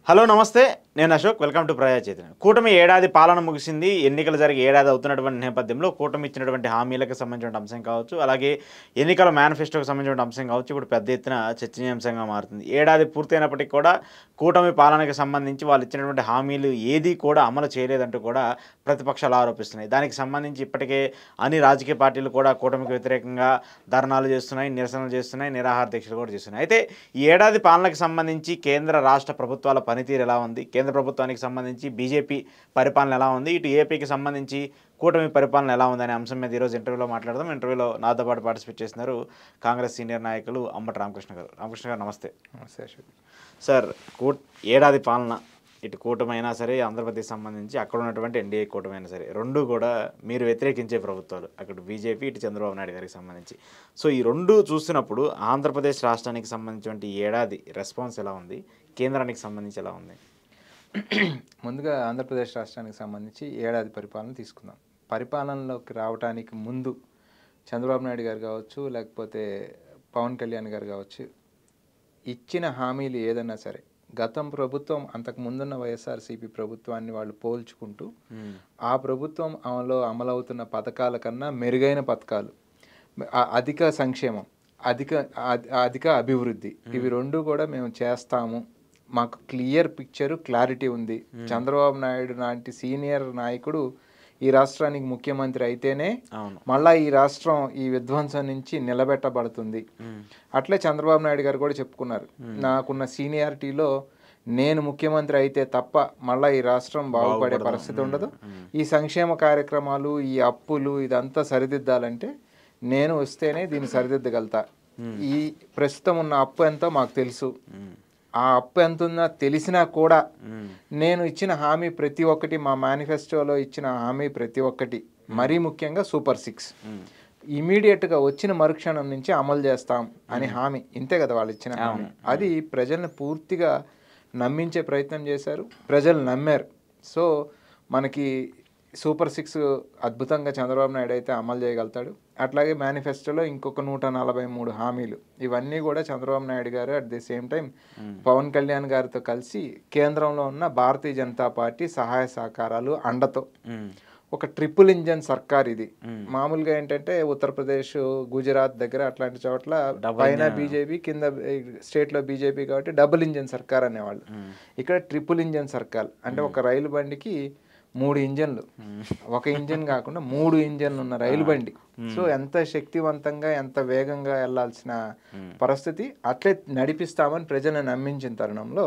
Hello నమస్తే నేను Ashok welcome to ప్రజా చైతన్య కూటమి ఏడాది పాలన ముగిసింది ఎన్నికలు జరిగి ఏడాది అవుతున్నటువంటి నేపథ్యంలో కూటమి ఇచ్చినటువంటి హామీలకు సంబంధించిన అంశం కావచ్చు అలాగే ఎన్నికల మేనిఫెస్టోకి సంబంధించిన అంశం కావచ్చు ఇప్పుడు పెద్ద ఎత్తున చర్చనీయాంశంగా మారుతుంది ఏడాది పూర్తయినప్పటికీ కూడా కూటమి పాలనకు సంబంధించి వాళ్ళు ఇచ్చినటువంటి హామీలు ఏది కూడా అమలు చేయలేదంటూ కూడా ప్రతిపక్షాలు ఆరోపిస్తున్నాయి దానికి సంబంధించి ఇప్పటికే అన్ని రాజకీయ పార్టీలు కూడా కూటమికి వ్యతిరేకంగా ధర్నాలు చేస్తున్నాయి నిరసనలు చేస్తున్నాయి నిరాహార దీక్షలు కూడా చేస్తున్నాయి అయితే ఈ ఏడాది పాలనకు సంబంధించి కేంద్ర రాష్ట్ర ప్రభుత్వాల పనితీరు ఎలా ఉంది కేంద్ర ప్రభుత్వానికి సంబంధించి బీజేపీ పరిపాలన ఎలా ఉంది ఇటు ఏపీకి సంబంధించి కూటమి పరిపాలన ఎలా ఉంది అనే అంశం మీద ఈరోజు ఇంటర్వ్యూలో మాట్లాడదాం ఇంటర్వ్యూలో నాతో పాటు పార్టిసిపేట్ చేస్తున్నారు కాంగ్రెస్ సీనియర్ నాయకులు అంబటి రామకృష్ణ గారు నమస్తే సార్ ఏడాది పాలన ఇటు కూటమి అయినా సరే ఆంధ్రప్రదేశ్ సంబంధించి అక్కడ ఉన్నటువంటి ఎన్డీఏ కూటమి అయినా సరే రెండు కూడా మీరు వ్యతిరేకించే ప్రభుత్వాలు అక్కడ బీజేపీ ఇటు చంద్రబాబు నాయుడు గారికి సంబంధించి సో ఈ రెండు చూసినప్పుడు ఆంధ్రప్రదేశ్ రాష్ట్రానికి సంబంధించినటువంటి ఏడాది రెస్పాన్స్ ఎలా ఉంది కేంద్రానికి సంబంధించి ఎలా ఉంది ముందుగా ఆంధ్రప్రదేశ్ రాష్ట్రానికి సంబంధించి ఏడాది పరిపాలన తీసుకుందాం పరిపాలనలోకి రావడానికి ముందు చంద్రబాబు నాయుడు గారు కావచ్చు లేకపోతే పవన్ కళ్యాణ్ గారు కావచ్చు ఇచ్చిన హామీలు ఏదైనా సరే గతం ప్రభుత్వం అంతకు ముందున్న వైఎస్ఆర్సీపీ ప్రభుత్వాన్ని వాళ్ళు పోల్చుకుంటూ ఆ ప్రభుత్వం అమలవుతున్న పథకాల కన్నా మెరుగైన పథకాలు అధిక సంక్షేమం అధిక అభివృద్ధి ఇవి రెండు కూడా మేము చేస్తాము మాకు క్లియర్ పిక్చరు క్లారిటీ ఉంది చంద్రబాబు నాయుడు లాంటి సీనియర్ నాయకుడు ఈ రాష్ట్రానికి ముఖ్యమంత్రి అయితేనే మళ్ళా ఈ రాష్ట్రం ఈ విధ్వంసం నుంచి నిలబెట్టబడుతుంది అట్లే చంద్రబాబు నాయుడు గారు కూడా చెప్పుకున్నారు నాకున్న సీనియారిటీలో నేను ముఖ్యమంత్రి అయితే తప్ప మళ్ళీ ఈ రాష్ట్రం బాగుపడే పరిస్థితి ఉండదు ఈ సంక్షేమ కార్యక్రమాలు ఈ అప్పులు ఇదంతా సరిదిద్దాలంటే నేను వస్తేనే దీన్ని సరిదిద్దగలుగుతా ఈ ప్రస్తుతం ఉన్న అప్పు ఎంతో మాకు తెలుసు ఆ అప్పు ఎంత ఉందో తెలిసినా కూడా నేను ఇచ్చిన హామీ ప్రతి ఒక్కటి మా మేనిఫెస్టోలో ఇచ్చిన హామీ ప్రతి ఒక్కటి మరీ ముఖ్యంగా సూపర్ 6 ఇమీడియట్గా వచ్చిన మరుక్షణం నుంచి అమలు చేస్తాం అని హామీ ఇంతే కదా వాళ్ళు ఇచ్చిన హామీ అది ప్రజల్ని పూర్తిగా నమ్మించే ప్రయత్నం చేశారు ప్రజలు నమ్మారు సో మనకి సూపర్ 6 అద్భుతంగా చంద్రబాబు నాయుడు అయితే అమలు చేయగలుగుతాడు అట్లాగే మేనిఫెస్టోలో ఇంకొక 143 హామీలు ఇవన్నీ కూడా చంద్రబాబు నాయుడు గారు at the same time Pawan Kalyan గారితో కలిసి కేంద్రంలో ఉన్న భారతీయ జనతా పార్టీ సహాయ సహకారాలు అండతో ఒక ట్రిపుల్ ఇంజన్ సర్కార్ ఇది మామూలుగా ఏంటంటే ఉత్తరప్రదేశ్ గుజరాత్ దగ్గర అట్లాంటి చోట్ల పైన బీజేపీ కింద స్టేట్లో బీజేపీ కాబట్టి డబుల్ ఇంజన్ సర్కార్ అనేవాళ్ళు ఇక్కడ ట్రిపుల్ ఇంజన్ సర్కార్ అంటే ఒక రైలు బండికి 3 ఇంజన్లు ఒక ఇంజన్ కాకుండా 3 ఇంజన్లు ఉన్న రైలు బండి సో ఎంత శక్తివంతంగా ఎంత వేగంగా వెళ్లాల్సిన పరిస్థితి అట్లే నడిపిస్తామని ప్రజలను నమ్మించిన తరుణంలో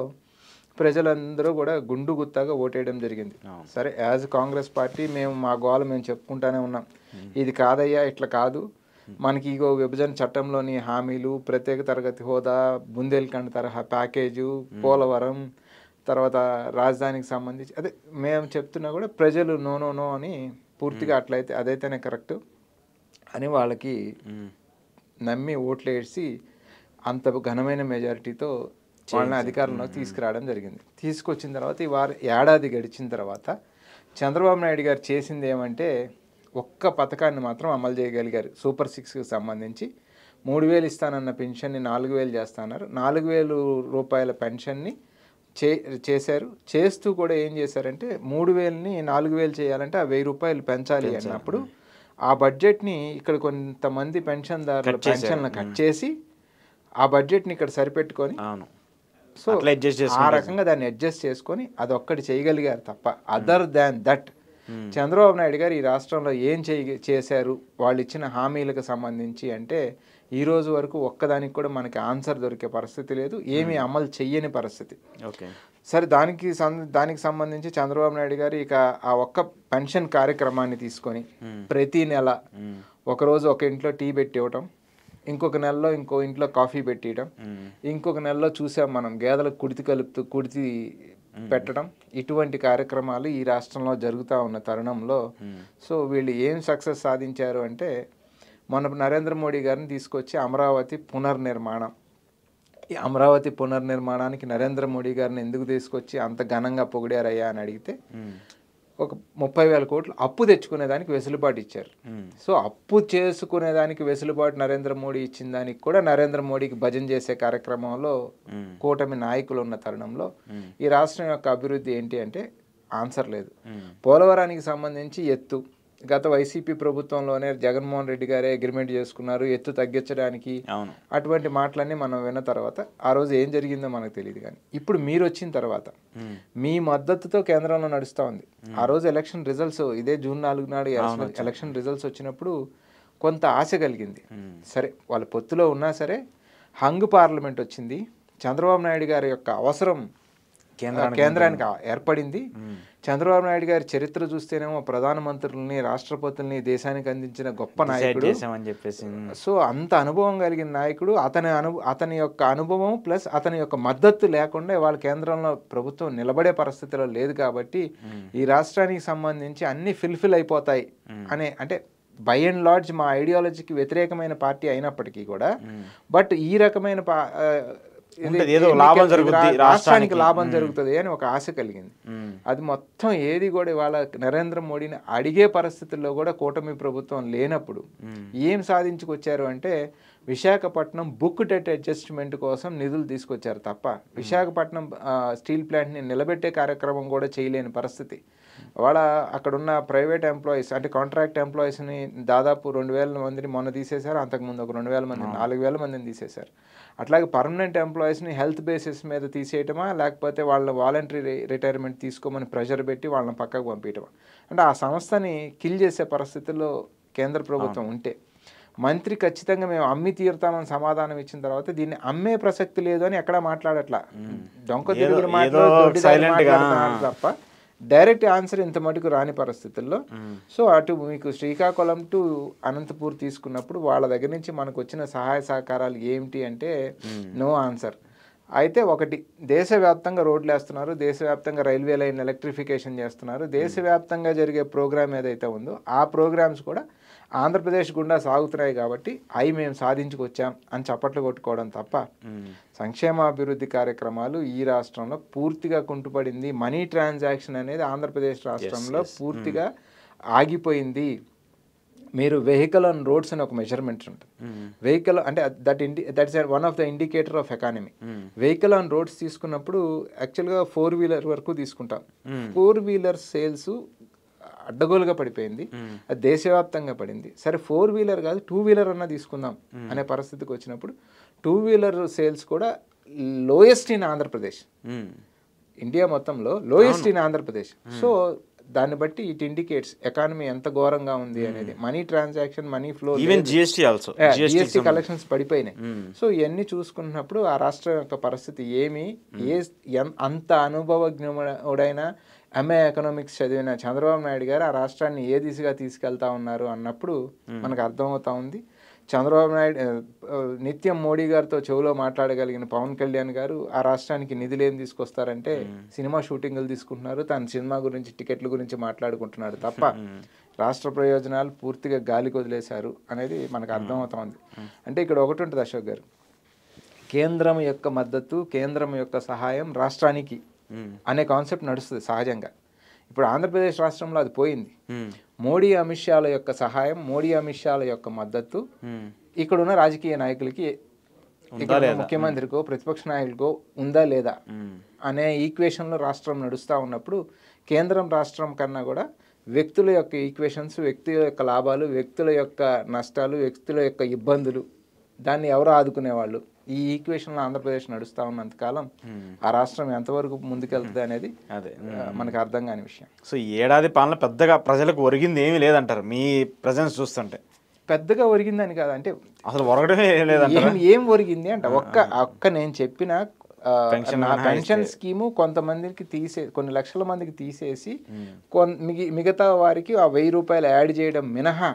ప్రజలందరూ కూడా గుండు గుత్తాగా ఓటేయడం జరిగింది సరే యాజ్ కాంగ్రెస్ పార్టీ మా గోల మేము చెప్పుకుంటానే ఉన్నాం ఇది కాదయ్యా ఇట్లా కాదు మనకి ఇగో విభజన చట్టంలోని హామీలు ప్రత్యేక తరగతి హోదా బుందేల్ఖండ్ తరహా ప్యాకేజు పోలవరం తర్వాత రాజధానికి సంబంధించి అదే మేము చెప్తున్నా కూడా ప్రజలు నో అని పూర్తిగా అట్లయితే అదైతేనే కరెక్ట్ అని వాళ్ళకి నమ్మి ఓట్లు వేసి అంత ఘనమైన మెజారిటీతో వాళ్ళని అధికారంలోకి తీసుకురావడం జరిగింది తీసుకొచ్చిన తర్వాత ఈ ఏడాది గడిచిన తర్వాత చంద్రబాబు నాయుడు గారు చేసింది ఏమంటే ఒక్క పథకాన్ని మాత్రం అమలు చేయగలిగారు సూపర్ 6కి సంబంధించి 3,000 ఇస్తానన్న పెన్షన్ని 4,000 చేస్తున్నారు 4,000 రూపాయల పెన్షన్ని చేశారు చేస్తూ కూడా ఏం చేశారంటే 3,000ని 4,000 చేయాలంటే ఆ 1,000 రూపాయలు పెంచాలి అన్నప్పుడు ఆ బడ్జెట్ని ఇక్కడ కొంతమంది పెన్షన్దారుల పెన్షన్లను కట్ చేసి ఆ బడ్జెట్ని ఇక్కడ సరిపెట్టుకొని సో ఆ రకంగా దాన్ని అడ్జస్ట్ చేసుకొని అదొక్కటి చేయగలిగారు తప్ప other than that Chandrababu Naidu గారు ఈ రాష్ట్రంలో ఏం చేశారు వాళ్ళు ఇచ్చిన హామీలకు సంబంధించి అంటే ఈ రోజు వరకు ఒక్కదానికి కూడా మనకి ఆన్సర్ దొరికే పరిస్థితి లేదు ఏమీ అమలు చెయ్యని పరిస్థితి సరే దానికి సంబంధించి చంద్రబాబు నాయుడు గారు ఇక ఆ ఒక్క పెన్షన్ కార్యక్రమాన్ని తీసుకొని ప్రతి నెల ఒకరోజు ఒక ఇంట్లో టీ పెట్టి ఇవ్వటం ఇంకొక నెలలో ఇంకో ఇంట్లో కాఫీ పెట్టియడం ఇంకొక నెలలో చూసాం మనం గేదెలకు కుడితి పెట్టడం ఇటువంటి కార్యక్రమాలు ఈ రాష్ట్రంలో జరుగుతూ ఉన్న తరుణంలో సో వీళ్ళు ఏం సక్సెస్ సాధించారు అంటే మొన్న నరేంద్ర మోడీ గారిని తీసుకొచ్చి అమరావతి పునర్నిర్మాణం ఈ అమరావతి పునర్నిర్మాణానికి నరేంద్ర మోడీ గారిని ఎందుకు తీసుకొచ్చి అంత ఘనంగా పొగిడారయ్యా అని అడిగితే ఒక 30,000 కోట్లు అప్పు తెచ్చుకునేదానికి వెసులుబాటు ఇచ్చారు. సో అప్పు చేసుకునేదానికి వెసులుబాటు నరేంద్ర మోడీ ఇచ్చిన దానికి కూడా నరేంద్ర మోడీకి భజన చేసే కార్యక్రమంలో కూటమి నాయకులు ఉన్న తరుణంలో ఈ రాష్ట్రం యొక్క అభివృద్ధి ఏంటి అంటే ఆన్సర్ లేదు. పోలవరానికి సంబంధించి ఎత్తు గత వైసీపీ ప్రభుత్వంలోనే జగన్మోహన్ రెడ్డి గారే అగ్రిమెంట్ చేసుకున్నారు ఎత్తు తగ్గించడానికి. అటువంటి మాటలన్నీ మనం విన్న తర్వాత ఆ రోజు ఏం జరిగిందో మనకు తెలియదు. కానీ ఇప్పుడు మీరు వచ్చిన తర్వాత మీ మద్దతుతో కేంద్రంలో నడుస్తూ ఉంది. ఆ రోజు ఎలక్షన్ రిజల్ట్స్ ఇదే జూన్ 4 నాడు ఎలక్షన్ రిజల్ట్స్ వచ్చినప్పుడు కొంత ఆశ కలిగింది. సరే వాళ్ళ పొత్తులో ఉన్నా సరే హంగ్ పార్లమెంట్ వచ్చింది. చంద్రబాబు నాయుడు గారి యొక్క అవసరం కేంద్రానికి ఏర్పడింది. చంద్రబాబు నాయుడు గారి చరిత్ర చూస్తేనేమో ప్రధానమంత్రుల్ని రాష్ట్రపతుల్ని దేశానికి అందించిన గొప్ప నాయకుడు. సో అంత అనుభవం కలిగిన నాయకుడు. అతని యొక్క అనుభవం ప్లస్ అతని యొక్క మద్దతు లేకుండా వాళ్ళ కేంద్రంలో ప్రభుత్వం నిలబడే పరిస్థితిలో లేదు. కాబట్టి ఈ రాష్ట్రానికి సంబంధించి అన్ని ఫిల్ఫిల్ అయిపోతాయి అనే, అంటే బై అండ్ లార్జ్ మా ఐడియాలజీకి వ్యతిరేకమైన పార్టీ అయినప్పటికీ కూడా బట్ ఈ రకమైన రాష్ట్రానికి లాభం జరుగుతుంది అని ఒక ఆశ కలిగింది. అది మొత్తం ఏది కూడా ఇవాళ నరేంద్ర మోడీని అడిగే పరిస్థితుల్లో కూడా కూటమి ప్రభుత్వం లేనప్పుడు ఏం సాధించుకొచ్చారు అంటే విశాఖపట్నం బుక్ డెట్ అడ్జస్ట్మెంట్ కోసం నిధులు తీసుకొచ్చారు తప్ప విశాఖపట్నం స్టీల్ ప్లాంట్ని నిలబెట్టే కార్యక్రమం కూడా చేయలేని పరిస్థితి. వాళ్ళ అక్కడున్న ప్రైవేట్ ఎంప్లాయీస్ అంటే కాంట్రాక్ట్ ఎంప్లాయీస్ని దాదాపు 2,000 మందిని మొన్న తీసేశారు. అంతకుముందు ఒక 2,000 మంది 4,000 మందిని తీసేశారు. అట్లాగే పర్మనెంట్ ఎంప్లాయీస్ని హెల్త్ బేసిస్ మీద తీసేయటమా లేకపోతే వాళ్ళ వాలంటరీ రిటైర్మెంట్ తీసుకోమని ప్రెషర్ పెట్టి వాళ్ళని పక్కకు పంపించటమా, అంటే ఆ సంస్థని కిల్ చేసే పరిస్థితుల్లో కేంద్ర ప్రభుత్వం ఉంటే మంత్రి ఖచ్చితంగా మేము అమ్మి తీరుతామని సమాధానం ఇచ్చిన తర్వాత దీన్ని అమ్మే ప్రసక్తి లేదు అని ఎక్కడా మాట్లాడట్లా. డొంక తిరుగుడు మాట్లాడుతున్నారు తప్ప డైరెక్ట్ ఆన్సర్ ఇంత మటుకు రాని పరిస్థితుల్లో. సో అటు మీకు శ్రీకాకుళం టు అనంతపూర్ తీసుకున్నప్పుడు వాళ్ళ దగ్గర నుంచి మనకు వచ్చిన సహాయ సహకారాలు ఏమిటి అంటే నో ఆన్సర్. అయితే ఒకటి, దేశవ్యాప్తంగా రోడ్లు వేస్తున్నారు, దేశవ్యాప్తంగా రైల్వే లైన్ ఎలక్ట్రిఫికేషన్ చేస్తున్నారు, దేశవ్యాప్తంగా జరిగే ప్రోగ్రామ్ ఏదైతే ఉందో ఆ ప్రోగ్రామ్స్ కూడా ఆంధ్రప్రదేశ్ గుండా సాగుతున్నాయి కాబట్టి అవి మేము సాధించుకొచ్చాం అని చప్పట్లు కొట్టుకోవడం తప్ప సంక్షేమాభివృద్ధి కార్యక్రమాలు ఈ రాష్ట్రంలో పూర్తిగా కుంటుపడింది. మనీ ట్రాన్సాక్షన్ అనేది ఆంధ్రప్రదేశ్ రాష్ట్రంలో పూర్తిగా ఆగిపోయింది. మీరు వెహికల్ ఆన్ రోడ్స్ అని ఒక మెజర్మెంట్ ఉంటుంది. వెహికల్ అంటే that's one of the indicator of economy. Vehicle on roads తీసుకున్నప్పుడు యాక్చువల్గా 4 వీలర్ వరకు తీసుకుంటాం. 4 వీలర్ సేల్స్ అడ్డగోలుగా పడిపోయింది. అది దేశవ్యాప్తంగా పడింది. సరే 4 వీలర్ కాదు 2 వీలర్ అన్నా తీసుకుందాం అనే పరిస్థితికి వచ్చినప్పుడు 2 వీలర్ సేల్స్ కూడా లోయెస్ట్ ఇన్ ఆంధ్రప్రదేశ్, ఇండియా మొత్తంలో లోయెస్ట్ ఇన్ ఆంధ్రప్రదేశ్. సో దాన్ని బట్టి ఇట్ ఇండికేట్స్ ఎకానమీ ఎంత ఘోరంగా ఉంది అనేది. Money transaction, money flow, GST collections పడిపోయినాయి. సో ఇవన్నీ చూసుకున్నప్పుడు ఆ రాష్ట్రం యొక్క పరిస్థితి ఏమి, అంత అనుభవజ్ఞుడైన ఎంఏ ఎకనామిక్స్ చదివిన చంద్రబాబు నాయుడు గారు ఆ రాష్ట్రాన్ని ఏ దిశగా తీసుకెళ్తా ఉన్నారు అన్నప్పుడు మనకు అర్థమవుతా ఉంది. చంద్రబాబు నాయుడు నిత్యం మోడీ గారితో చెవులో మాట్లాడగలిగిన పవన్ కళ్యాణ్ గారు ఆ రాష్ట్రానికి నిధులు ఏం తీసుకొస్తారంటే సినిమా షూటింగ్లు తీసుకుంటున్నారు, తన సినిమా గురించి టికెట్ల గురించి మాట్లాడుకుంటున్నాడు తప్ప రాష్ట్ర ప్రయోజనాలు పూర్తిగా గాలికి వదిలేశారు అనేది మనకు అర్థమవుతా ఉంది. అంటే ఇక్కడ ఒకటి ఉంటుంది అశోక్ గారు, కేంద్రం యొక్క మద్దతు, కేంద్రం యొక్క సహాయం రాష్ట్రానికి అనే కాన్సెప్ట్ నడుస్తుంది సహజంగా. ఇప్పుడు ఆంధ్రప్రదేశ్ రాష్ట్రంలో అది పోయింది. మోడీ అమిత్ షాల యొక్క సహాయం, మోడీ అమిత్ షాల యొక్క మద్దతు ఇక్కడున్న రాజకీయ నాయకులకి, ముఖ్యమంత్రికో ప్రతిపక్ష నాయకులకో ఉందా లేదా అనే ఈక్వేషన్లో రాష్ట్రం నడుస్తూ ఉన్నప్పుడు కేంద్రం రాష్ట్రం కన్నా కూడా వ్యక్తుల యొక్క ఈక్వేషన్స్, వ్యక్తుల యొక్క లాభాలు, వ్యక్తుల యొక్క నష్టాలు, వ్యక్తుల యొక్క ఇబ్బందులు, దాన్ని ఎవరు ఆదుకునేవాళ్ళు, ఈ ఈక్వేషన్లో ఆంధ్రప్రదేశ్ నడుస్తూ ఉన్నంతకాలం ఆ రాష్ట్రం ఎంతవరకు ముందుకెళ్తుంది అనేది మనకు అర్థం కాని విషయం. సో ఈ ఏడాది పాలన పెద్దగా ప్రజలకు ఒరిగింది ఏమీ లేదంటారు మీ ప్రజెన్స్ చూస్తుంటే? పెద్దగా ఒరిగిందని కాదు, అంటే అసలు ఒరగడమే లేదంటారు. ఏం ఒరిగింది అంటే ఒక్క నేను చెప్పిన పెన్షన్ స్కీము కొంతమందికి కొన్ని లక్షల మందికి తీసేసి మిగతా వారికి ఆ 1,000 రూపాయలు యాడ్ చేయడం మినహా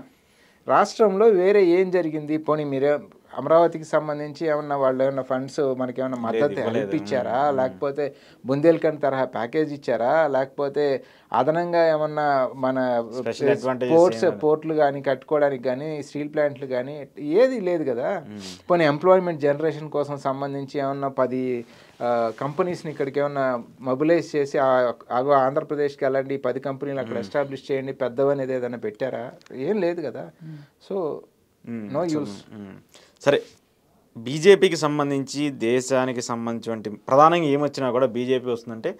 రాష్ట్రంలో వేరే ఏం జరిగింది? పోనీ మీరే అమరావతికి సంబంధించి ఏమన్నా వాళ్ళు ఏమన్నా ఫండ్స్ మనకి ఏమన్నా మద్దతు హెల్ప్ ఇచ్చారా, లేకపోతే బుందేల్ఖండ్ తరహా ప్యాకేజ్ ఇచ్చారా, లేకపోతే అదనంగా ఏమన్నా మన పోర్ట్లు కానీ కట్టుకోవడానికి కానీ స్టీల్ ప్లాంట్లు కానీ ఏది లేదు కదా. పోనీ ఎంప్లాయ్మెంట్ జనరేషన్ కోసం సంబంధించి ఏమన్నా 10 కంపెనీస్ని ఇక్కడికి ఏమన్నా మొబిలైజ్ చేసి ఆంధ్రప్రదేశ్కి వెళ్ళండి 10 కంపెనీలు అక్కడ ఎస్టాబ్లిష్ చేయండి పెద్దవనేది ఏదైనా పెట్టారా? ఏం లేదు కదా. So no use. సరే, బీజేపీకి సంబంధించి దేశానికి సంబంధించి ప్రధానంగా ఏమొచ్చినా కూడా బీజేపీ వస్తుందంటే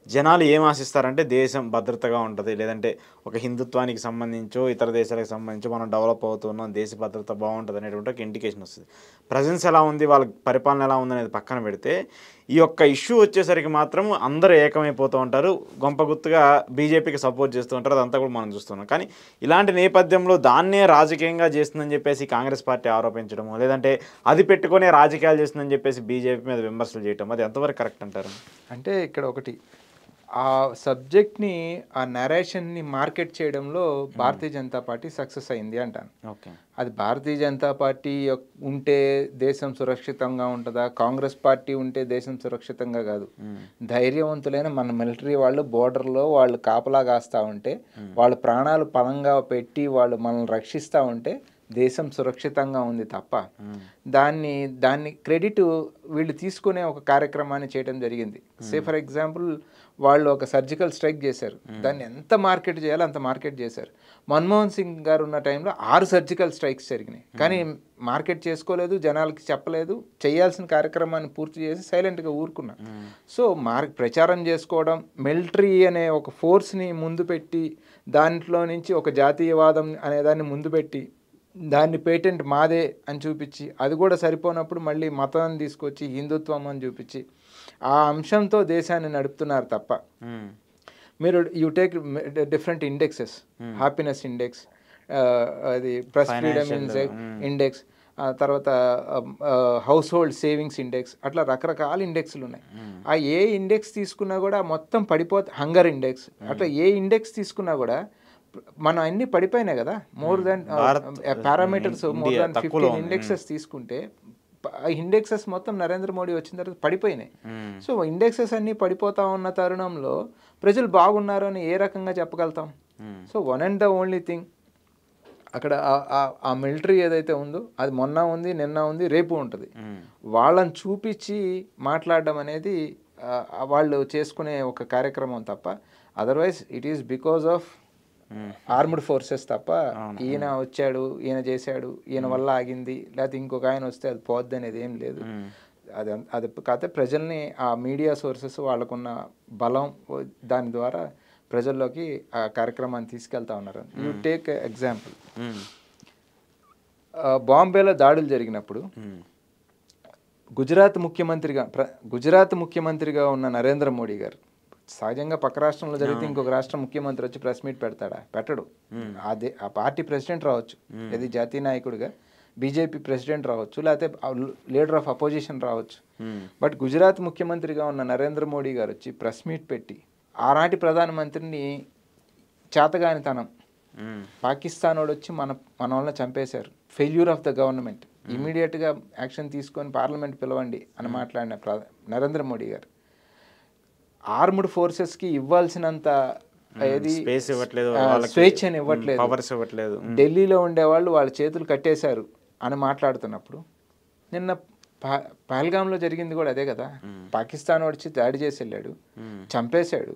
జనాలు ఏం ఆశిస్తారంటే దేశం భద్రతగా ఉంటుంది, లేదంటే ఒక హిందుత్వానికి సంబంధించో ఇతర దేశాలకు సంబంధించో మనం డెవలప్ అవుతున్నాం, దేశ భద్రత బాగుంటుంది అనేటువంటి ఒక ఇండికేషన్ వస్తుంది. ప్రజెన్స్ ఎలా ఉంది, వాళ్ళ పరిపాలన ఎలా ఉంది అనేది పక్కన పెడితే ఈ యొక్క ఇష్యూ వచ్చేసరికి మాత్రం అందరూ ఏకమైపోతూ ఉంటారు, గొంపగుత్తుగా బీజేపీకి సపోర్ట్ చేస్తూ ఉంటారు. అదంతా కూడా మనం చూస్తున్నాం. కానీ ఇలాంటి నేపథ్యంలో దాన్నే రాజకీయంగా చేస్తుందని చెప్పేసి కాంగ్రెస్ పార్టీ ఆరోపించడము, లేదంటే అది పెట్టుకునే రాజకీయాలు చేస్తుందని చెప్పేసి బీజేపీ మీద విమర్శలు చేయడం, అది ఎంతవరకు కరెక్ట్ అంటారు? అంటే ఇక్కడ ఒకటి, ఆ సబ్జెక్ట్ని ఆ నరేషన్ని మార్కెట్ చేయడంలో భారతీయ జనతా పార్టీ సక్సెస్ అయింది అంటాను. ఓకే, అది భారతీయ జనతా పార్టీ ఉంటే దేశం సురక్షితంగా ఉంటుందా, కాంగ్రెస్ పార్టీ ఉంటే దేశం సురక్షితంగా కాదు. ధైర్యవంతులైన మన మిలిటరీ వాళ్ళు బోర్డర్లో వాళ్ళు కాపలా కాస్తూ ఉంటే, వాళ్ళ ప్రాణాలు పణంగా పెట్టి వాళ్ళు మనల్ని రక్షిస్తూ ఉంటే దేశం సురక్షితంగా ఉంది తప్ప దాన్ని క్రెడిట్ వీళ్ళు తీసుకునే ఒక కార్యక్రమాన్ని చేయడం జరిగింది. సే ఫర్ ఎగ్జాంపుల్ వాళ్ళు ఒక సర్జికల్ స్ట్రైక్ చేశారు, దాన్ని ఎంత మార్కెట్ చేయాలో అంత మార్కెట్ చేశారు. మన్మోహన్ సింగ్ గారు ఉన్న టైంలో 6 సర్జికల్ స్ట్రైక్స్ జరిగినాయి, కానీ మార్కెట్ చేసుకోలేదు, జనాలకి చెప్పలేదు, చేయాల్సిన కార్యక్రమాన్ని పూర్తి చేసి సైలెంట్గా ఊరుకున్నా. సో ప్రచారం చేసుకోవడం, మిలిటరీ అనే ఒక ఫోర్స్ని ముందు పెట్టి దాంట్లో నుంచి ఒక జాతీయవాదం అనేదాన్ని ముందు పెట్టి దాన్ని పేటెంట్ మాదే అని చూపించి, అది కూడా సరిపోనప్పుడు మళ్ళీ మతాన్ని తీసుకొచ్చి హిందుత్వం అని చూపించి ఆ అంశంతో దేశాన్ని నడుపుతున్నారు తప్ప, మీరు you take different indexes, happiness index, అది ప్రెస్ ఫ్రీడమ్ ఇండెక్స్, తర్వాత హౌస్ హోల్డ్ సేవింగ్స్ ఇండెక్స్, అట్లా రకరకాల ఇండెక్స్లు ఉన్నాయి. ఆ ఏ ఇండెక్స్ తీసుకున్నా కూడా మొత్తం హంగర్ ఇండెక్స్, అట్లా ఏ ఇండెక్స్ తీసుకున్నా కూడా మనం అన్ని పడిపోయినాయి కదా. More than parameters more than 15 indexes తీసుకుంటే ఇండెక్సెస్ మొత్తం నరేంద్ర మోడీ వచ్చిన తర్వాత పడిపోయినాయి. సో ఇండెక్సెస్ అన్నీ పడిపోతా ఉన్న తరుణంలో ప్రజలు బాగున్నారు అని ఏ రకంగా చెప్పగలుగుతాం? So one and the only thing, అక్కడ ఆ మిలిటరీ ఏదైతే ఉందో అది మొన్న ఉంది, నిన్న ఉంది, రేపు ఉంటుంది. వాళ్ళని చూపించి మాట్లాడడం అనేది వాళ్ళు చేసుకునే ఒక కార్యక్రమం తప్ప, otherwise it is because of armed forces తప్ప ఈయన వచ్చాడు, ఈయన చేశాడు, ఈయన వల్ల ఆగింది, లేకపోతే ఇంకొక ఆయన వస్తే అది పోద్ది అనేది ఏం లేదు. అది కాకపోతే ప్రజల్ని ఆ మీడియా సోర్సెస్ వాళ్ళకున్న బలం దాని ద్వారా ప్రజల్లోకి ఆ కార్యక్రమాన్ని తీసుకెళ్తా ఉన్నారు. యూ టేక్ ఎగ్జాంపుల్, బాంబేలో దాడులు జరిగినప్పుడు గుజరాత్ ముఖ్యమంత్రిగా ఉన్న నరేంద్ర మోడీ గారు, సహజంగా పక్క రాష్ట్రంలో జరిగితే ఇంకొక రాష్ట్ర ముఖ్యమంత్రి వచ్చి ప్రెస్ మీట్ పెడతాడా? పెట్టడు. ఆ పార్టీ ప్రెసిడెంట్ రావచ్చు, ఇది జాతీయ నాయకుడిగా బీజేపీ ప్రెసిడెంట్ రావచ్చు, లేకపోతే లీడర్ ఆఫ్ అపోజిషన్ రావచ్చు. బట్ గుజరాత్ ముఖ్యమంత్రిగా ఉన్న నరేంద్ర మోడీ గారు వచ్చి ప్రెస్ మీట్ పెట్టి ఆనాటి ప్రధానమంత్రిని చేతగానితనం, పాకిస్తాన్ వాడు వచ్చి మన వాళ్ళని చంపేశారు, ఫెయిల్యూర్ ఆఫ్ ద గవర్నమెంట్, ఇమీడియట్గా యాక్షన్ తీసుకొని పార్లమెంట్ పిలవండి అని మాట్లాడిన నరేంద్ర మోడీ గారు ఆర్మ్డ్ ఫోర్సెస్కి ఇవ్వాల్సినంత స్వేచ్ఛని ఇవ్వట్లేదు, ఢిల్లీలో ఉండేవాళ్ళు వాళ్ళ చేతులు కట్టేశారు అని మాట్లాడుతున్నప్పుడు, నిన్న పహల్గామ్లో జరిగింది కూడా అదే కదా. పాకిస్తాన్ వచ్చి దాడి చేసి వెళ్ళాడు, చంపేశాడు.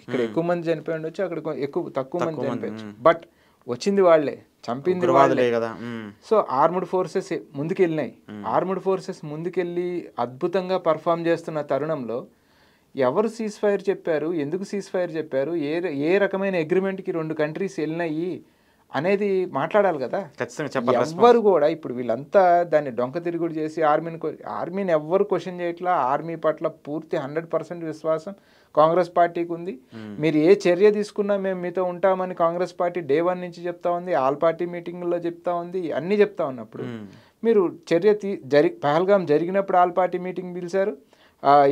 ఇక్కడ ఎక్కువ మంది చనిపోయి ఉండొచ్చు, అక్కడ తక్కువ మంది చనిపోయచ్చు, బట్ వచ్చింది వాళ్ళే, చంపింది వాళ్ళే కదా. సో ఆర్మ్డ్ ఫోర్సెస్ ముందుకెళ్ళినాయి. ఆర్మ్డ్ ఫోర్సెస్ ముందుకెళ్ళి అద్భుతంగా పర్ఫామ్ చేస్తున్న తరుణంలో ఎవరు సీజ్ ఫైర్ చెప్పారు, ఎందుకు సీజ్ ఫైర్ చెప్పారు, ఏ రకమైన అగ్రిమెంట్కి 2 కంట్రీస్ వెళ్ళినాయి అనేది మాట్లాడాలి కదా. ఎవ్వరు కూడా ఇప్పుడు వీళ్ళంతా దాన్ని డొంక తిరుగుడు చేసి ఆర్మీని ఎవ్వరు క్వశ్చన్ చేయట్లా. ఆర్మీ పట్ల పూర్తి 100% విశ్వాసం కాంగ్రెస్ పార్టీకి ఉంది. మీరు ఏ చర్య తీసుకున్నా మేము మీతో ఉంటామని కాంగ్రెస్ పార్టీ డే 1 నుంచి చెప్తా ఉంది, ఆల్ పార్టీ మీటింగ్లో చెప్తా ఉంది, అన్నీ చెప్తా ఉన్నప్పుడు మీరు చర్య పహల్గామ్ జరిగినప్పుడు ఆల్ పార్టీ మీటింగ్ పిలిచారు,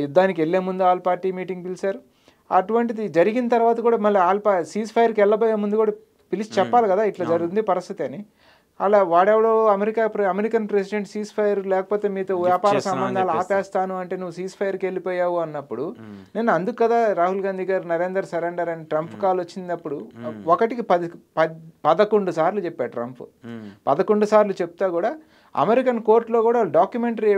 యుద్ధానికి వెళ్లే ముందు ఆల్ పార్టీ మీటింగ్ పిలిచారు, అటువంటిది జరిగిన తర్వాత కూడా మళ్ళీ సీజ్ ఫైర్కి వెళ్ళబోయే ముందు కూడా పిలిచి చెప్పాలి కదా ఇట్లా జరుగుతుంది పరిస్థితి అని. అలా వాడెవడో అమెరికన్ ప్రెసిడెంట్ సీజ్ ఫైర్ లేకపోతే మీతో వ్యాపార సంబంధాలు ఆపేస్తాను అంటే నువ్వు సీజ్ ఫైర్కి వెళ్ళిపోయావు అన్నప్పుడు నేను అందుకు కదా రాహుల్ గాంధీ గారు నరేందర్ సరెండర్ అని ట్రంప్ కాల్ వచ్చినప్పుడు 11 సార్లు చెప్పాడు ట్రంప్. 11 సార్లు చెప్తా కూడా అమెరికన్ కోర్టులో కూడా డాక్యుమెంటరీ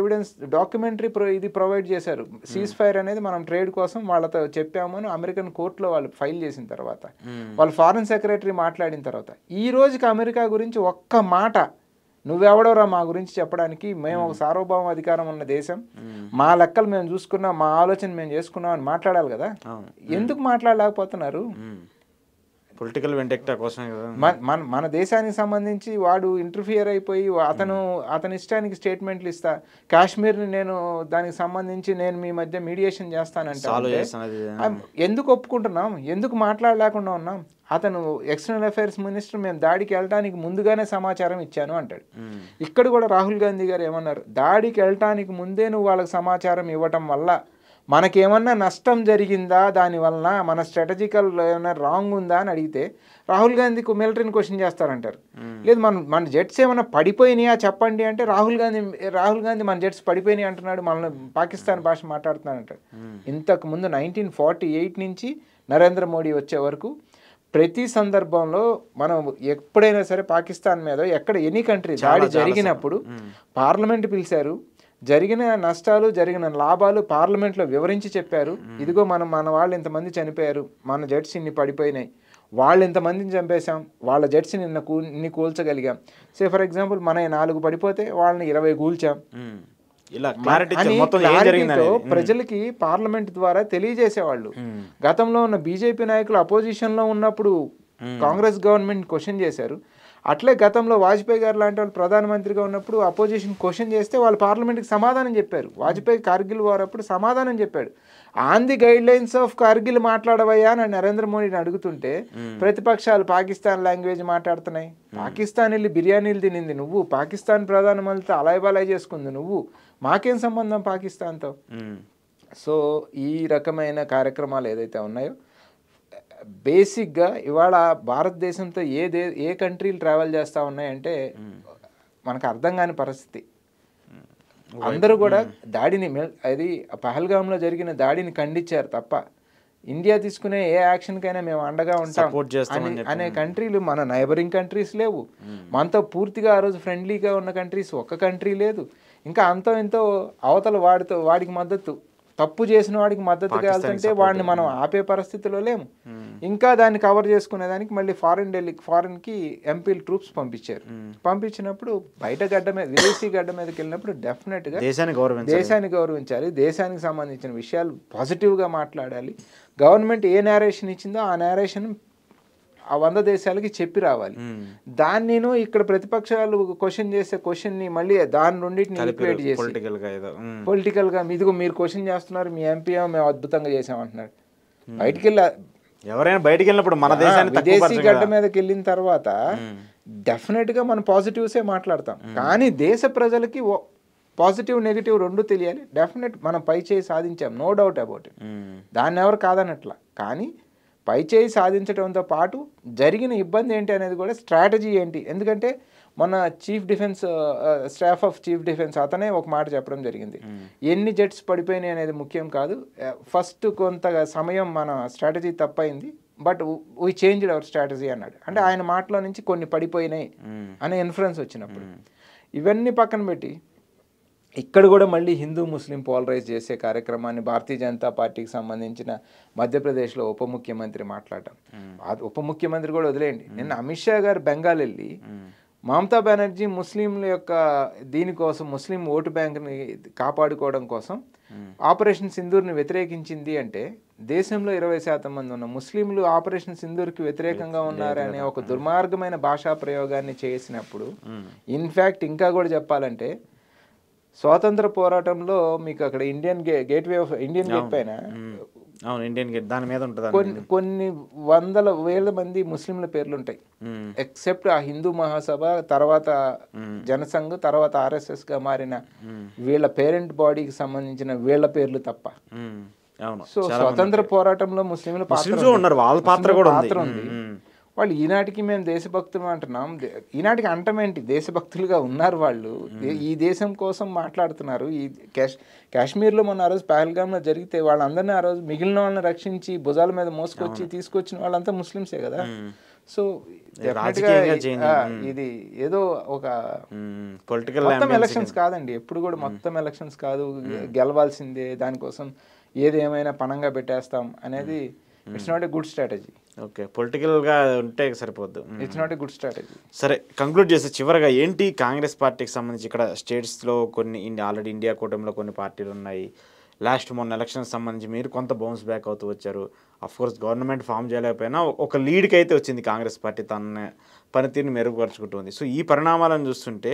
ఇది ప్రొవైడ్ చేశారు. సీజ్ ఫైర్ అనేది మనం ట్రేడ్ కోసం వాళ్ళతో చెప్పాము అని అమెరికన్ కోర్టులో వాళ్ళు ఫైల్ చేసిన తర్వాత, వాళ్ళు ఫారెన్ సెక్రటరీ మాట్లాడిన తర్వాత, ఈ రోజుకి అమెరికా గురించి ఒక్క మాట నువ్వెవడోరా మా గురించి చెప్పడానికి, మేము ఒక సార్వభౌమ అధికారం ఉన్న దేశం, మా లెక్కలు మేము చూసుకున్నాం, మా ఆలోచన మేము చేసుకున్నాం అని మాట్లాడాలి కదా. ఎందుకు మాట్లాడలేకపోతున్నారు? పొలిటికల్ వెండెక్టా కోసమే కదా. మన దేశానికి సంబంధించి వాడు ఇంటర్ఫియర్ అయిపోయి అతని ఇష్టానికి స్టేట్మెంట్లు ఇస్తా, కాశ్మీర్ని నేను దానికి సంబంధించి నేను మీ మధ్య మీడియేషన్ చేస్తానంటే ఎందుకు ఒప్పుకుంటున్నాం? ఎందుకు మాట్లాడలేకుండా ఉన్నాం? అతను ఎక్స్టర్నల్ అఫైర్స్ మినిస్టర్ మేము దాడికి వెళ్ళడానికి ముందుగానే సమాచారం ఇచ్చాను అంటాడు. ఇక్కడ కూడా రాహుల్ గాంధీ గారు ఏమన్నారు, దాడికి వెళ్ళటానికి ముందే నువ్వు వాళ్ళకి సమాచారం ఇవ్వటం వల్ల మనకేమన్నా నష్టం జరిగిందా, దానివలన మన స్ట్రాటజికల్ ఏమైనా రాంగ్ ఉందా అని అడిగితే రాహుల్ గాంధీకి మిలిటరీని క్వశ్చన్ చేస్తారంటారు. లేదు మన జెట్స్ ఏమైనా పడిపోయినాయా చెప్పండి అంటే రాహుల్ గాంధీ మన జెట్స్ పడిపోయినాయి అంటున్నాడు, మన పాకిస్తాన్ భాష మాట్లాడుతున్నాడు అంటాడు. ఇంతకు ముందు 1948 నుంచి నరేంద్ర మోడీ వచ్చే వరకు ప్రతి సందర్భంలో మనం ఎప్పుడైనా సరే పాకిస్తాన్ మీద ఎక్కడ ఎనీ కంట్రీ దాడి జరిగినప్పుడు పార్లమెంట్ పిలిచారు, జరిగిన నష్టాలు జరిగిన లాభాలు పార్లమెంట్లో వివరించి చెప్పారు. ఇదిగో మన వాళ్ళు ఇంతమంది చనిపోయారు, మన జెట్స్ ఇన్ని పడిపోయినాయి, వాళ్ళు ఇంతమందిని చంపేశాం, వాళ్ళ జెట్స్ని ఇన్ని కూల్చగలిగాం. సే ఫర్ ఎగ్జాంపుల్ మన 4 పడిపోతే వాళ్ళని 20 కూల్చాం. ప్రజలకి పార్లమెంట్ ద్వారా తెలియజేసేవాళ్ళు. గతంలో ఉన్న బీజేపీ నాయకులు అపోజిషన్ లో ఉన్నప్పుడు కాంగ్రెస్ గవర్నమెంట్ క్వశ్చన్ చేశారు. అట్లే గతంలో వాజ్పేయి గారు లాంటి వాళ్ళు ప్రధానమంత్రిగా ఉన్నప్పుడు అపోజిషన్ క్వశ్చన్ చేస్తే వాళ్ళు పార్లమెంట్కి సమాధానం చెప్పారు. వాజ్పేయి కార్గిల్ వార్ అప్పుడు సమాధానం చెప్పాడు. On the guidelines of Kargil మాట్లాడవయ్యా అని నరేంద్ర మోడీని అడుగుతుంటే ప్రతిపక్షాలు పాకిస్తాన్ లాంగ్వేజ్ మాట్లాడుతున్నాయి. పాకిస్తాన్ వెళ్ళి బిర్యానీలు తినింది నువ్వు, పాకిస్తాన్ ప్రధానమంత్రితో అలాయ్ చేసుకుంది నువ్వు, మాకేం సంబంధం పాకిస్తాన్తో? సో ఈ రకమైన కార్యక్రమాలు ఏదైతే ఉన్నాయో బేసిక్గా ఇవాళ భారతదేశంతో ఏ కంట్రీలు ట్రావెల్ చేస్తూ ఉన్నాయంటే మనకు అర్థం కాని పరిస్థితి. అందరూ కూడా దాడిని అది పహల్గామ్లో జరిగిన దాడిని ఖండించారు తప్ప ఇండియా తీసుకునే ఏ యాక్షన్కైనా మేము అండగా ఉంటాం అనే కంట్రీలు మన నైబరింగ్ కంట్రీస్ లేవు. మనతో పూర్తిగా ఆ రోజు ఫ్రెండ్లీగా ఉన్న కంట్రీస్ ఒక్క కంట్రీ లేదు. ఇంకా అంతో ఎంతో అవతల వాడికి మద్దతు, తప్పు చేసిన వాడికి మద్దతుగా వెళ్తుంటే వాడిని మనం ఆపే పరిస్థితిలో లేము. ఇంకా దాన్ని కవర్ చేసుకునేదానికి మళ్ళీ ఫారెన్కి ఎంపీలు ట్రూప్స్ పంపించినప్పుడు బయట గడ్డ మీద విదేశీ గడ్డ మీదకి వెళ్ళినప్పుడు డెఫినెట్గా దేశాన్ని గౌరవించాలి, దేశానికి సంబంధించిన విషయాలు పాజిటివ్గా మాట్లాడాలి. గవర్నమెంట్ ఏ నేరేషన్ ఇచ్చిందో ఆ నేరేషన్ ఆ 100 దేశాలకి చెప్పి రావాలి. దాన్ని నేను ఇక్కడ ప్రతిపక్షాలు క్వశ్చన్ చేసే క్వశ్చన్ని మళ్ళీ దాని రెండింటిని ఈక్వేట్ చేసి పొలిటికల్గా ఇదిగో మీరు క్వశ్చన్ చేస్తున్నారు, మీ ఎంపీ మేము అద్భుతంగా చేసామంటున్నారు. బయటికి వెళ్ళి ఎవరైనా బయటికి వెళ్ళినప్పుడు మన దేశాన్ని విదేశీ గడ్డ మీదకి వెళ్ళిన తర్వాత డెఫినెట్గా మనం పాజిటివ్సే మాట్లాడతాం. కానీ దేశ ప్రజలకి పాజిటివ్ నెగిటివ్ రెండు తెలియాలి. డెఫినెట్ మనం పై చేయి సాధించాం, నో డౌట్ అబౌట్ ఇట్, దాన్ని ఎవరు కాదనట్లా. కానీ పై చేయి సాధించడంతో పాటు జరిగిన ఇబ్బంది ఏంటి అనేది కూడా స్ట్రాటజీ ఏంటి. ఎందుకంటే మన స్టాఫ్ ఆఫ్ చీఫ్ డిఫెన్స్ అతనే ఒక మాట చెప్పడం జరిగింది, ఎన్ని జెట్స్ పడిపోయినాయి అనేది ముఖ్యం కాదు, ఫస్ట్ కొంత సమయం మన స్ట్రాటజీ తప్పైంది, but we changed our strategy అన్నాడు. అంటే ఆయన మాటలో నుంచి కొన్ని పడిపోయినాయి అనే ఇన్ఫ్లుయెన్స్ వచ్చినప్పుడు ఇవన్నీ పక్కన పెట్టి ఇక్కడ కూడా మళ్ళీ హిందూ ముస్లిం పోలరైజ్ చేసే కార్యక్రమాన్ని భారతీయ జనతా పార్టీకి సంబంధించిన మధ్యప్రదేశ్లో ఉప ముఖ్యమంత్రి మాట్లాడటం, ఉప ముఖ్యమంత్రి కూడా వదిలేయండి, నిన్న అమిత్ షా గారు బెంగాల్ వెళ్ళి మమతా బెనర్జీ ముస్లింల యొక్క దీనికోసం ముస్లిం ఓటు బ్యాంక్ని కాపాడుకోవడం కోసం ఆపరేషన్ సింధూర్ని వ్యతిరేకించింది అంటే దేశంలో 20% మంది ఉన్న ముస్లింలు ఆపరేషన్ సింధూర్కి వ్యతిరేకంగా ఉన్నారనే ఒక దుర్మార్గమైన భాషా ప్రయోగాన్ని చేసినప్పుడు ఇన్ఫ్యాక్ట్ ఇంకా కూడా చెప్పాలంటే స్వాతంత్ర పోరాటంలో మీకు అక్కడ ఇండియన్ గేట్ పైన ఇండియన్ గేట్ దాని మీద ఉంటుంది కొన్ని 100,000 మంది ముస్లింల పేర్లు ఉంటాయి. ఎక్సెప్ట్ ఆ హిందూ మహాసభ తర్వాత జనసంఘ్ తర్వాత RSS గా మారిన వీళ్ళ పేరెంట్ బాడీకి సంబంధించిన వీళ్ళ పేర్లు తప్ప. సో స్వాతంత్ర పోరాటంలో ముస్లింల పాత్ర ఉంది. వాళ్ళు ఈనాటికి మేము దేశభక్తులు అంటున్నాం, ఈనాటికి అంటమేంటి, దేశభక్తులుగా ఉన్నారు వాళ్ళు, ఈ దేశం కోసం మాట్లాడుతున్నారు. ఈ కాశ్మీర్లో మొన్న ఆ రోజు పహల్గామ్లో జరిగితే వాళ్ళందరినీ ఆ రోజు మిగిలిన వాళ్ళని రక్షించి భుజాల మీద మోసుకొచ్చి తీసుకొచ్చిన వాళ్ళంతా ముస్లిమ్సే కదా. సో ఇది ఏదో ఒక పొలిటికల్ మొత్తం ఎలక్షన్స్ కాదండి, ఎప్పుడు కూడా మొత్తం ఎలక్షన్స్ కాదు, గెలవాల్సిందే, దానికోసం ఏది ఏమైనా పణంగా పెట్టేస్తాం అనేది it's not a good strategy. Okay, పొలిటికల్గా ఉంటే సరిపోద్దు. It's not a good strategy. సరే, కంక్లూడ్ చేస్తే చివరిగా ఏంటి కాంగ్రెస్ పార్టీకి సంబంధించి ఇక్కడ స్టేట్స్లో కొన్ని ఆల్రెడీ ఇండియా కూటమిలో కొన్ని పార్టీలు ఉన్నాయి. లాస్ట్ మొన్న ఎలక్షన్స్ సంబంధించి మీరు కొంత బౌన్స్ బ్యాక్ అవుతూ వచ్చారు. కోర్స్ గవర్నమెంట్ ఫామ్ చేయలేకపోయినా ఒక లీడ్కి అయితే వచ్చింది కాంగ్రెస్ పార్టీ, తన పనితీరుని మెరుగుపరుచుకుంటుంది. సో ఈ పరిణామాలను చూస్తుంటే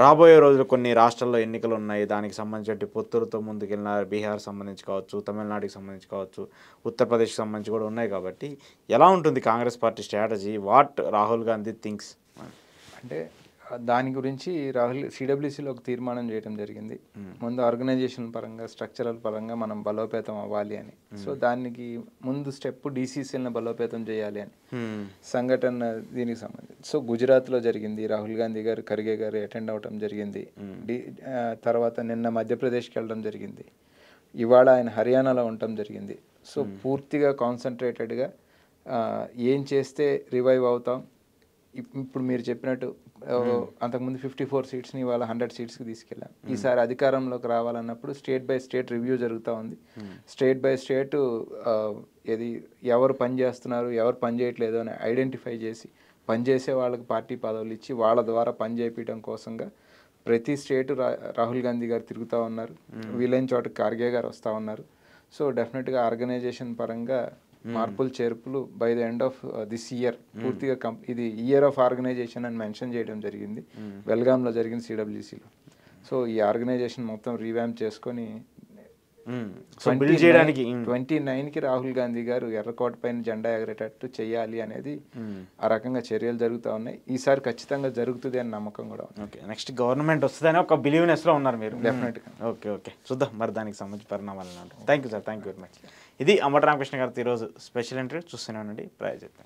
రాబోయే రోజులు కొన్ని రాష్ట్రాల్లో ఎన్నికలు ఉన్నాయి, దానికి సంబంధించి పొత్తులతో ముందుకెళ్ళిన బీహార్ సంబంధించి కావచ్చు, తమిళనాడుకి సంబంధించి కావచ్చు, ఉత్తరప్రదేశ్కి సంబంధించి కూడా ఉన్నాయి. కాబట్టి ఎలా ఉంటుంది Congress party strategy, what Rahul Gandhi thinks? అంటే దాని గురించి రాహుల్ సిడబ్ల్యూసీలో ఒక తీర్మానం చేయడం జరిగింది. ముందు ఆర్గనైజేషన్ పరంగా, స్ట్రక్చరల్ పరంగా మనం బలోపేతం అవ్వాలి అని. సో దానికి ముందు స్టెప్ డీసీసీలను బలోపేతం చేయాలి అని సంఘటన దీనికి సంబంధించి. సో గుజరాత్లో జరిగింది, రాహుల్ గాంధీ గారు, ఖర్గే గారు అటెండ్ అవ్వడం జరిగింది. తర్వాత నిన్న మధ్యప్రదేశ్కి వెళ్ళడం జరిగింది, ఇవాళ ఆయన హర్యానాలో ఉండటం జరిగింది. సో పూర్తిగా కాన్సన్ట్రేటెడ్గా ఏం చేస్తే రివైవ్ అవుతాం. ఇప్పుడు మీరు చెప్పినట్టు అంతకుముందు 54 సీట్స్ని ఇవాళ 100 సీట్స్కి తీసుకెళ్ళాం. ఈసారి అధికారంలోకి రావాలన్నప్పుడు స్టేట్ బై స్టేట్ రివ్యూ జరుగుతూ ఉంది. స్టేట్ బై స్టేట్ ఇది ఎవరు పని చేస్తున్నారు, ఎవరు పని చేయట్లేదు అని ఐడెంటిఫై చేసి పనిచేసే వాళ్ళకి పార్టీ పదవులు ఇచ్చి వాళ్ళ ద్వారా పని చేయించడం కోసంగా ప్రతి స్టేటు రాహుల్ గాంధీ గారు తిరుగుతూ ఉన్నారు. వీలైన చోట ఖార్గే గారు వస్తూ ఉన్నారు. సో డెఫినెట్గా ఆర్గనైజేషన్ పరంగా మార్పులు చేర్పులు by the end of this year పూర్తిగా ఇది ఇయర్ ఆఫ్ ఆర్గనైజేషన్ అని మెన్షన్ చేయడం జరిగింది. బెల్గాంలో జరిగింది సిడబ్ల్యూసీలో. సో ఈ ఆర్గనైజేషన్ మొత్తం రీవ్యాంప్ చేసుకొని 29కి రాహుల్ గాంధీ గారు ఎర్రకోట పైన జెండా ఎగరేటట్టు చేయాలి అనేది ఆ రకంగా చర్యలు జరుగుతూ ఉన్నాయి. ఈసారి ఖచ్చితంగా జరుగుతుంది అని నమ్మకం కూడా ఉంది. ఓకే, నెక్స్ట్ గవర్నమెంట్ వస్తుందని ఒక బిలీవ్నెస్లో ఉన్నారు మీరు. డెఫినెట్గా. ఓకే, చూద్దాం మరి దానికి సంబంధించి పరిణామాలు. Thank you sir, thank you very much. ఇది అంబటి రామకృష్ణ గారితో ఈరోజు స్పెషల్ ఇంటర్వ్యూ. చూస్తూనే ఉండండి ప్రజాజ్యోతి.